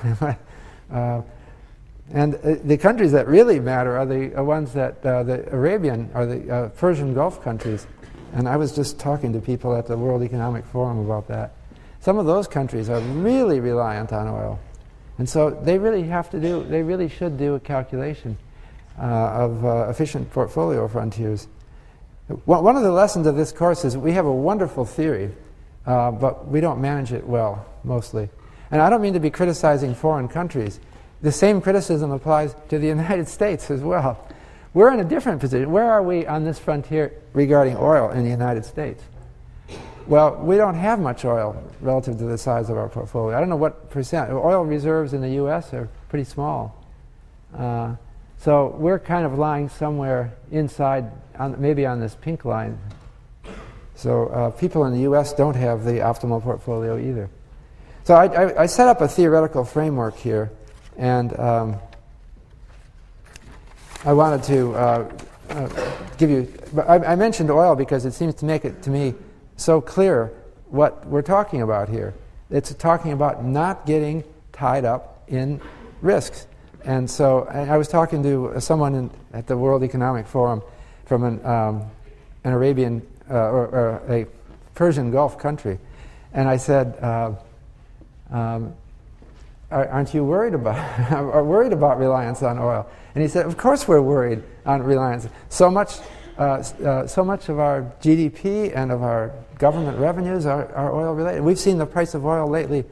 And the countries that really matter are the ones that the Arabian or the Persian Gulf countries. And I was just talking to people at the World Economic Forum about that. Some of those countries are really reliant on oil. And so they really should do a calculation of efficient portfolio frontiers. One of the lessons of this course is we have a wonderful theory, but we don't manage it well, mostly. And I don't mean to be criticizing foreign countries. The same criticism applies to the United States as well. We're in a different position. Where are we on this frontier regarding oil in the United States? Well, we don't have much oil relative to the size of our portfolio. I don't know what percent. Oil reserves in the U.S. are pretty small. So we're kind of lying somewhere inside, maybe on this pink line. So people in the U.S. don't have the optimal portfolio either. So I set up a theoretical framework here, and I wanted to give you. I mentioned oil because it seems to make it to me so clear what we're talking about here. It's talking about not getting tied up in risks. And so I was talking to someone at the World Economic Forum from an Arabian or a Persian Gulf country, and I said, "Aren't you worried about reliance on oil?" And he said, "Of course we're worried on reliance. So much of our GDP and of our government revenues are oil related. We've seen the price of oil lately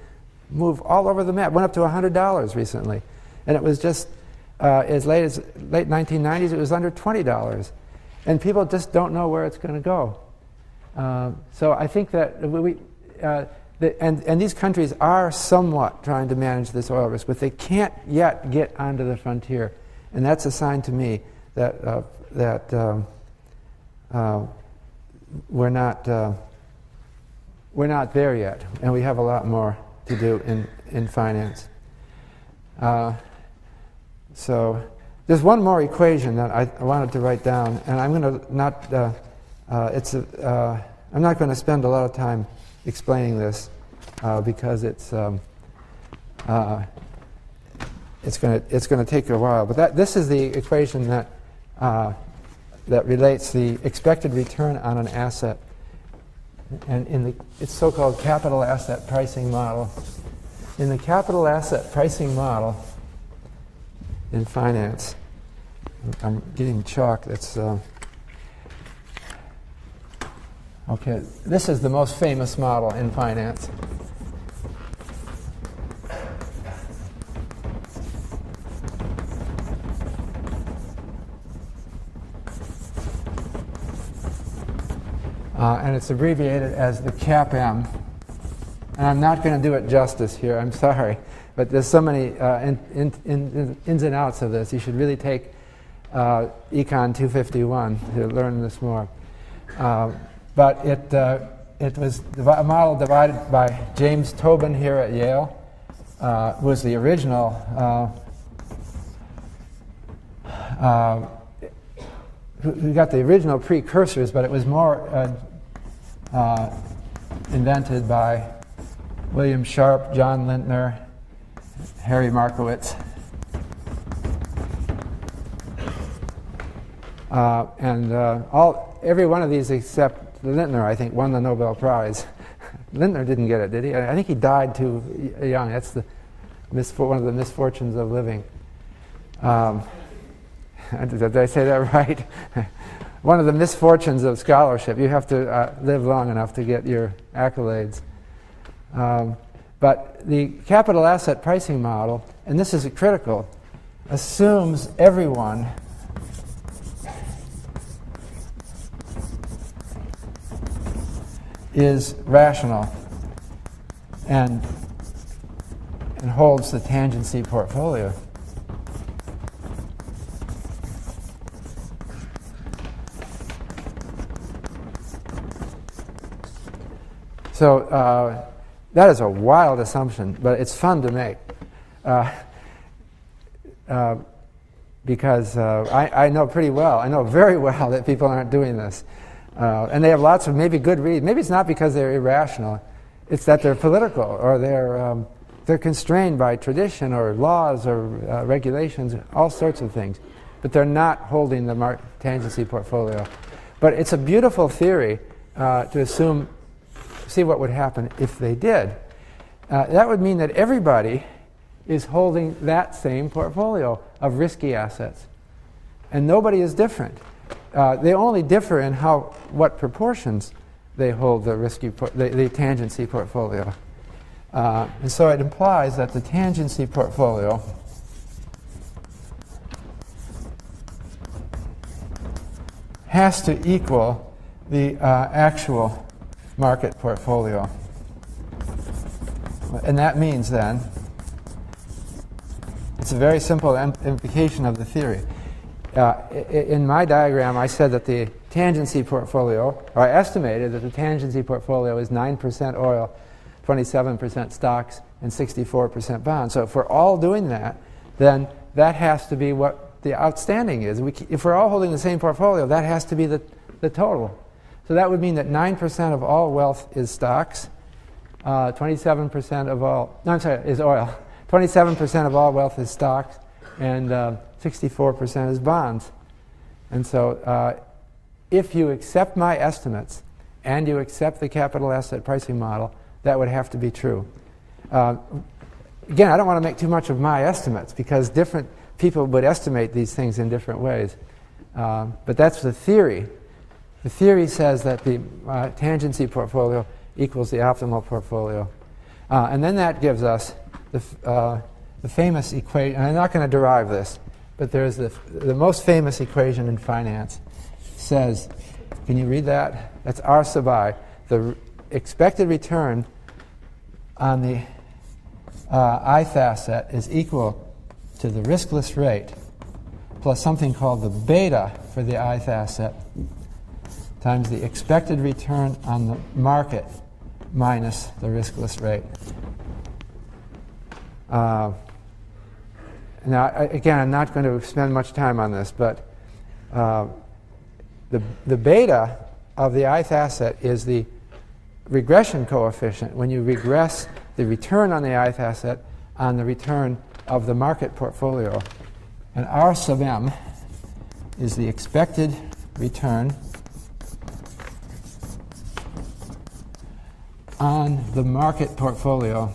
move all over the map. Went up to $100 recently, and it was just as late 1990s. It was under $20, and people just don't know where it's going to go. So I think that and these countries are somewhat trying to manage this oil risk, but they can't yet get onto the frontier, and that's a sign to me that we're not there yet, and we have a lot more to do in finance. So there's one more equation that I wanted to write down, and I'm going to not. I'm not going to spend a lot of time explaining this because it's going to take a while. But this is the equation that relates the expected return on an asset, and it's so-called capital asset pricing model. In the capital asset pricing model in finance, I'm getting chalk. That's okay. This is the most famous model in finance. And it's abbreviated as the CAPM. And I'm not going to do it justice here, I'm sorry. But there's so many ins and outs of this. You should really take Econ 251 to learn this more. But it was a model divided by James Tobin here at Yale, was the original who got the original precursors, but it was more invented by William Sharp, John Lintner, Harry Markowitz. Every one of these except Lintner, I think, won the Nobel Prize. Lintner didn't get it, did he? I think he died too young. That's one of the misfortunes of living. Did I say that right? One of the misfortunes of scholarship. You have to live long enough to get your accolades. But the capital asset pricing model, and this is critical, assumes everyone is rational and holds the tangency portfolio. So that is a wild assumption, but it's fun to make because I know pretty well, I know very well that people aren't doing this. And they have lots of maybe good reasons. Maybe it's not because they're irrational. It's that they're political, or they're constrained by tradition or laws or regulations, all sorts of things. But they're not holding the tangency portfolio. But it's a beautiful theory to see what would happen if they did. That would mean that everybody is holding that same portfolio of risky assets. And nobody is different. They only differ in what proportions they hold the tangency portfolio. And so it implies that the tangency portfolio has to equal the actual market portfolio. And that means then, it's a very simple implication of the theory. In my diagram, I said that the tangency portfolio, or I estimated that the tangency portfolio is 9% oil, 27% stocks, and 64% bonds. So if we're all doing that, then that has to be what the outstanding is. If we're all holding the same portfolio, that has to be the total. So that would mean that 9% of all wealth is stocks, 27% of all, no, I'm sorry, is oil. 27% of all wealth is stocks, and 64% is bonds. And so if you accept my estimates and you accept the capital asset pricing model, that would have to be true. Again, I don't want to make too much of my estimates because different people would estimate these things in different ways. But that's the theory. The theory says that the tangency portfolio equals the optimal portfolio. And then that gives us the famous equation. And I'm not going to derive this, but there's the most famous equation in finance. Says, can you read that? That's R sub I. The expected return on the ith asset is equal to the riskless rate plus something called the beta for the ith asset times the expected return on the market minus the riskless rate. Now, again, I'm not going to spend much time on this, but the beta of the ith asset is the regression coefficient when you regress the return on the ith asset on the return of the market portfolio. And R sub m is the expected return on the market portfolio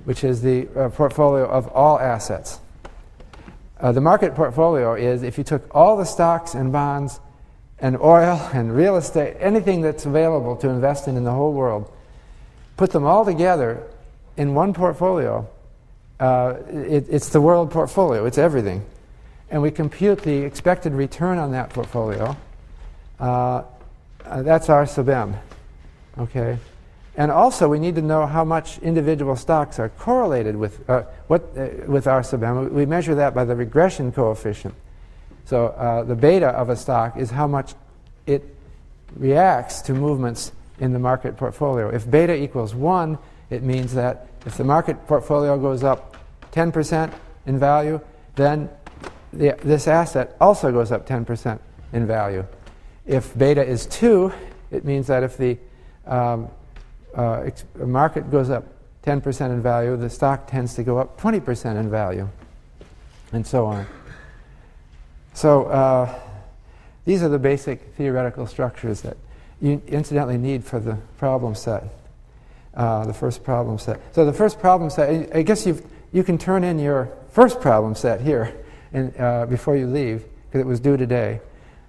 which is the portfolio of all assets. The market portfolio is if you took all the stocks and bonds and oil and real estate, anything that's available to invest in the whole world, put them all together in one portfolio. It's the world portfolio. It's everything. And we compute the expected return on that portfolio. That's R sub m. Okay? And also, we need to know how much individual stocks are correlated with with R sub m. We measure that by the regression coefficient. So the beta of a stock is how much it reacts to movements in the market portfolio. If beta equals 1, it means that if the market portfolio goes up 10% in value, then this asset also goes up 10% in value. If beta is 2, it means that if the market goes up 10% in value, the stock tends to go up 20% in value, and so on. So these are the basic theoretical structures that you incidentally need for the problem set, the first problem set. So the first problem set, I guess you can turn in your first problem set here before you leave, because it was due today.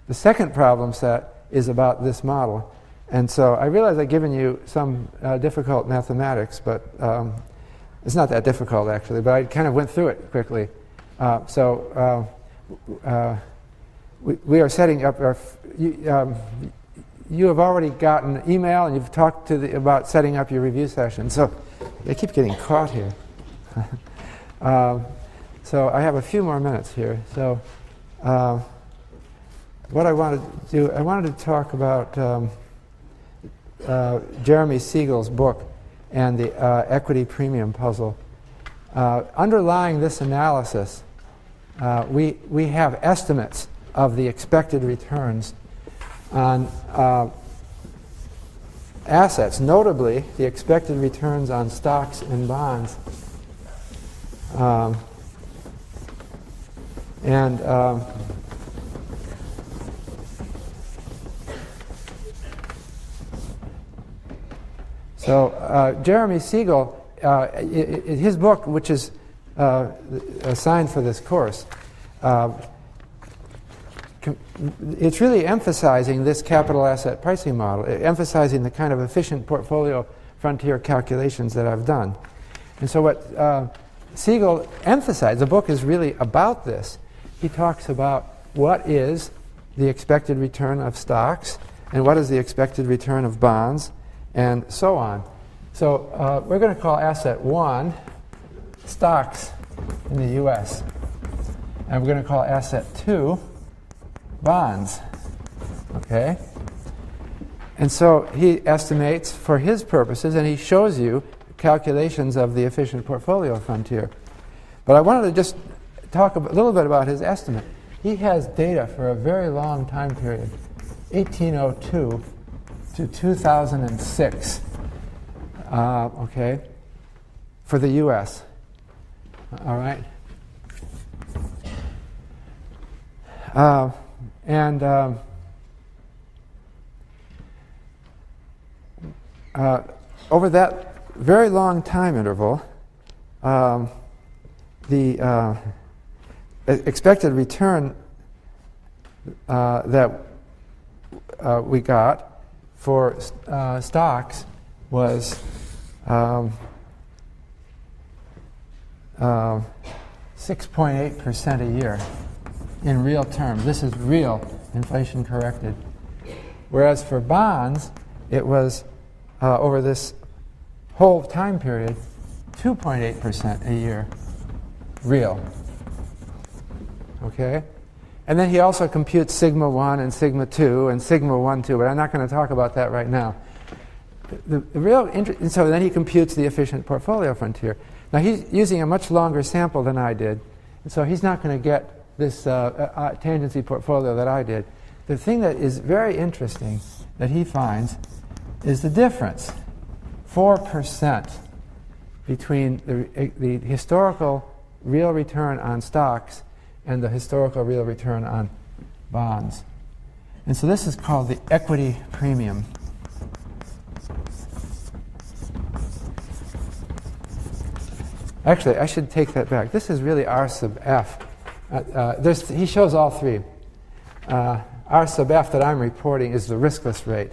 The second problem set is about this model. And so I realize I've given you some difficult mathematics, but it's not that difficult, actually, but I kind of went through it quickly. We are setting up our... You have already gotten an email, and you've talked about setting up your review session. So I keep getting caught here. So I have a few more minutes here. So what I wanted to do, I wanted to talk about Jeremy Siegel's book and the equity premium puzzle. Underlying this analysis, we have estimates of the expected returns on assets, notably the expected returns on stocks and bonds. So Jeremy Siegel, his book, which is assigned for this course, it's really emphasizing this capital asset pricing model, emphasizing the kind of efficient portfolio frontier calculations that I've done. And so what Siegel emphasized, the book is really about this. He talks about what is the expected return of stocks and what is the expected return of bonds and so on. So we're going to call asset 1 stocks in the U.S. And we're going to call asset 2 bonds. Okay? And so he estimates for his purposes, and he shows you calculations of the efficient portfolio frontier. But I wanted to just talk a little bit about his estimate. He has data for a very long time period, 1802 to 2006, okay, for the U.S. All right? Over that very long time interval, the expected return that we got for stocks was 6.8% a year in real terms. This is real inflation corrected. Whereas for bonds, it was over this whole time period, 2.8% a year, real. Okay? And then he also computes sigma 1 and sigma 2 and sigma 1, 2, but I'm not going to talk about that right now. And so then he computes the efficient portfolio frontier. Now he's using a much longer sample than I did, and so he's not going to get this tangency portfolio that I did. The thing that is very interesting that he finds is the difference, 4%, between the historical real return on stocks and the historical real return on bonds. And so this is called the equity premium. Actually, I should take that back. This is really R sub F. He shows all three. R sub F that I'm reporting is the riskless rate.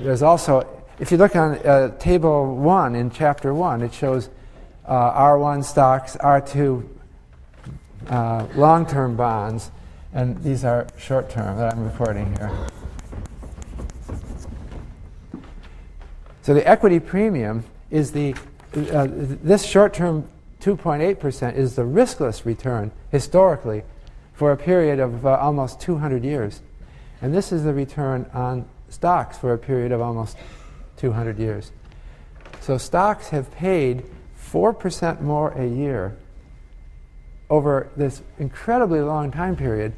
There's also, if you look on table 1 in chapter 1, it shows R1 stocks, R2 long-term bonds, and these are short-term that I'm reporting here. So the equity premium is this short-term 2.8% is the riskless return historically for a period of almost 200 years. And this is the return on stocks for a period of almost 200 years. So stocks have paid 4% more a year over this incredibly long time period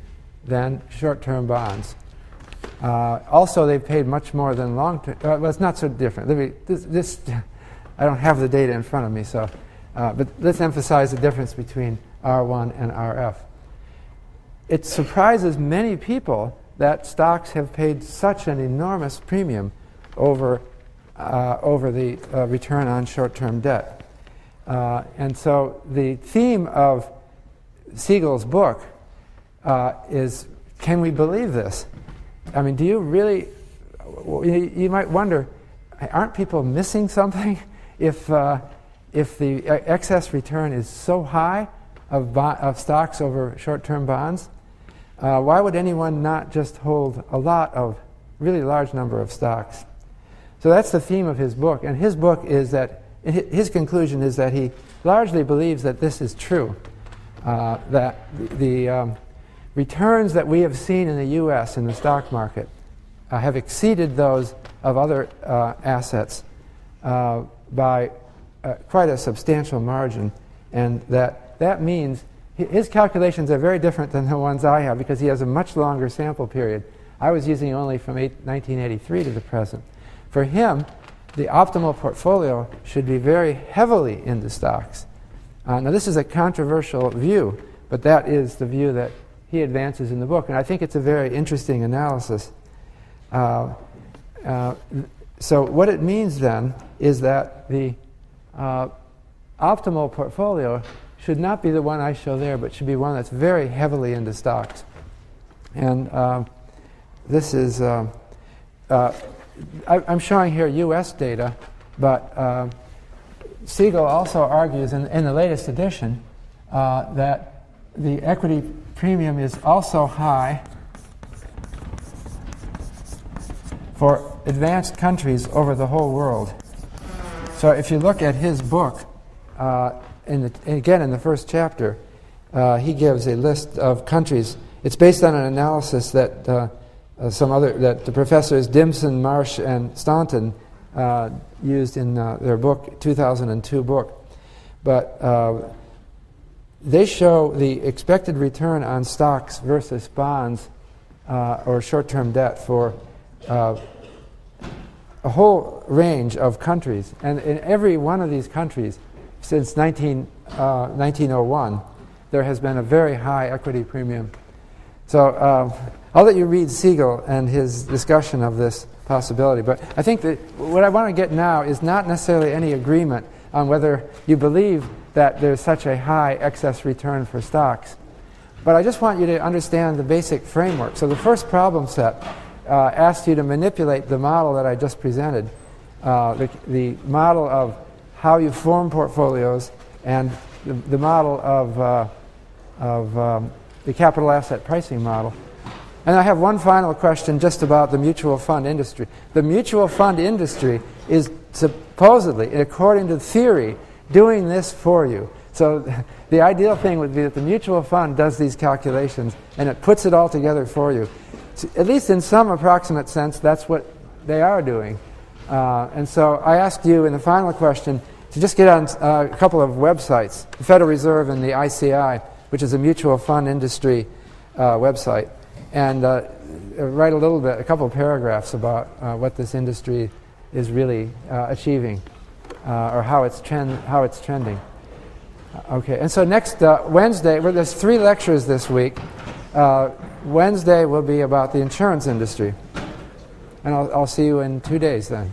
than short-term bonds. Also, they've paid much more than long-term. Well, it's not so different. I don't have the data in front of me, so but let's emphasize the difference between R1 and RF. It surprises many people that stocks have paid such an enormous premium over the return on short-term debt. And so the theme of Siegel's book is, can we believe this? I mean, do you really, you might wonder, aren't people missing something if the excess return is so high of stocks over short-term bonds? Why would anyone not just hold a really large number of stocks? So that's the theme of his book. And his book is that, his conclusion is that he largely believes that this is true, that the returns that we have seen in the U.S. in the stock market have exceeded those of other assets by quite a substantial margin, and that means his calculations are very different than the ones I have because he has a much longer sample period. I was using only from 1983 to the present. For him, the optimal portfolio should be very heavily into stocks. Now this is a controversial view, but that is the view that he advances in the book, and I think it's a very interesting analysis. So what it means then is that the optimal portfolio should not be the one I show there, but should be one that's very heavily into stocks. And this is, I'm showing here U.S. data, but Siegel also argues in the latest edition that the equity premium is also high for advanced countries over the whole world. So if you look at his book, again in the first chapter, he gives a list of countries. It's based on an analysis that that the professors Dimson, Marsh, and Staunton used in their book, 2002 book. But they show the expected return on stocks versus bonds or short-term debt for a whole range of countries. And in every one of these countries, since 1901, there has been a very high equity premium. So I'll let you read Siegel and his discussion of this possibility. But I think that what I want to get now is not necessarily any agreement on whether you believe that there's such a high excess return for stocks. But I just want you to understand the basic framework. So the first problem set asked you to manipulate the model that I just presented, the model of how you form portfolios and the model of the capital asset pricing model. And I have one final question just about the mutual fund industry. The mutual fund industry is supposedly, according to theory, doing this for you. So the ideal thing would be that the mutual fund does these calculations and it puts it all together for you. So at least in some approximate sense, that's what they are doing. And so I asked you in the final question to just get on a couple of websites, the Federal Reserve and the ICI, which is a mutual fund industry website, and write a couple of paragraphs about what this industry is really achieving, or how it's trending. Okay, and so next Wednesday, there's 3 lectures this week. Wednesday will be about the insurance industry, and I'll see you in 2 days then.